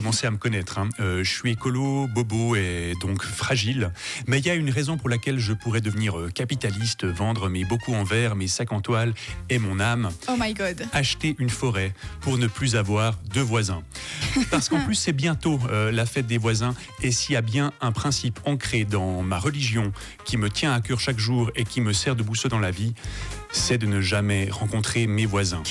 Commencez à me connaître, hein. Je suis écolo, bobo et donc fragile. Mais il y a une raison pour laquelle je pourrais devenir capitaliste, vendre mes bocaux en verre, mes sacs en toile et mon âme. Oh my god. Acheter une forêt pour ne plus avoir de voisins. Parce qu'en plus, c'est bientôt la fête des voisins. Et s'il y a bien un principe ancré dans ma religion qui me tient à cœur chaque jour et qui me sert de boussole dans la vie, c'est de ne jamais rencontrer mes voisins.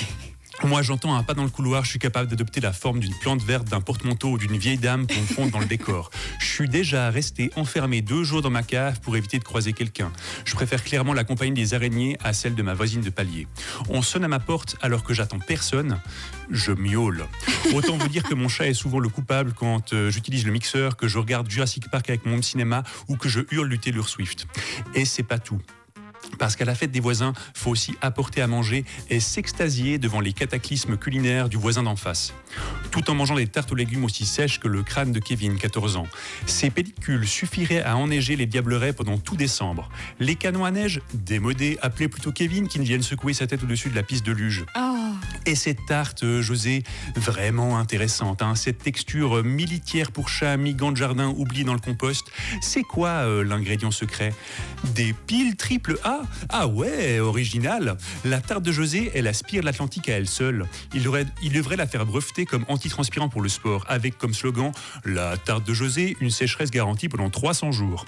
Moi, j'entends un pas dans le couloir, je suis capable d'adopter la forme d'une plante verte, d'un porte-manteau ou d'une vieille dame pour me fondre dans le décor. Je suis déjà resté enfermé 2 jours dans ma cave pour éviter de croiser quelqu'un. Je préfère clairement la compagnie des araignées à celle de ma voisine de palier. On sonne à ma porte alors que j'attends personne. Je miaule. Autant vous dire que mon chat est souvent le coupable quand j'utilise le mixeur, que je regarde Jurassic Park avec mon home cinéma ou que je hurle du Taylor Swift. Et c'est pas tout. Parce qu'à la fête des voisins, faut aussi apporter à manger et s'extasier devant les cataclysmes culinaires du voisin d'en face. Tout en mangeant des tartes aux légumes aussi sèches que le crâne de Kevin, 14 ans. Ces pellicules suffiraient à enneiger les diablerets pendant tout décembre. Les canons à neige, démodés, appelaient plutôt Kevin qui ne vienne secouer sa tête au-dessus de la piste de luge. Oh. Et cette tarte, José, vraiment intéressante, hein. Cette texture mi-litière pour chat, mi-gant de jardin oubliée dans le compost. C'est quoi l'ingrédient secret? Des piles triple A? Ah ouais, original. La tarte de José, elle aspire l'Atlantique à elle seule. Il devrait la faire breveter comme antitranspirant pour le sport, avec comme slogan « La tarte de José, une sécheresse garantie pendant 300 jours ».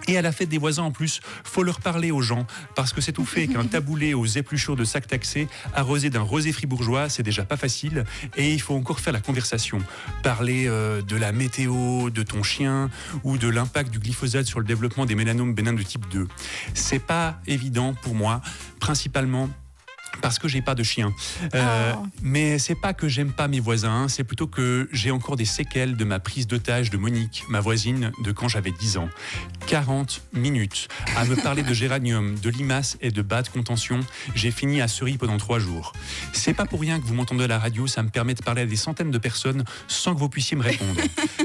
Et à la fête des voisins, en plus, faut leur parler aux gens, parce que c'est tout fait qu'un taboulé aux épluchures de sacs taxés, arrosé d'un rosé fribourgeois, c'est déjà pas facile, et il faut encore faire la conversation. Parler de la météo, de ton chien, ou de l'impact du glyphosate sur le développement des mélanomes bénins de type 2. C'est pas évident pour moi, principalement parce que j'ai pas de chien. Mais c'est pas que j'aime pas mes voisins, c'est plutôt que j'ai encore des séquelles de ma prise d'otage de Monique, ma voisine de quand j'avais 10 ans. 40 minutes à me parler de géranium, de limaces et de bas de contention. J'ai fini à Ceris pendant 3 jours. C'est pas pour rien que vous m'entendez à la radio, ça me permet de parler à des centaines de personnes sans que vous puissiez me répondre.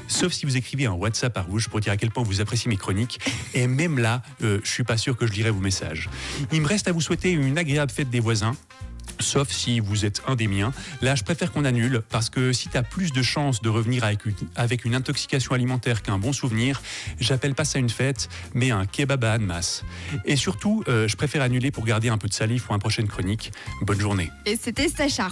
Sauf si vous écrivez un WhatsApp à rouge pour dire à quel point vous appréciez mes chroniques. Et même là, je suis pas sûr que je lirai vos messages. Il me reste à vous souhaiter une agréable fête des voisins. Sauf si vous êtes un des miens. Là, je préfère qu'on annule, parce que si tu as plus de chances de revenir avec une intoxication alimentaire qu'un bon souvenir, j'appelle pas ça une fête, mais un kebab à Annemasse. Et surtout, je préfère annuler pour garder un peu de salive pour une prochaine chronique. Bonne journée. Et c'était Sacha.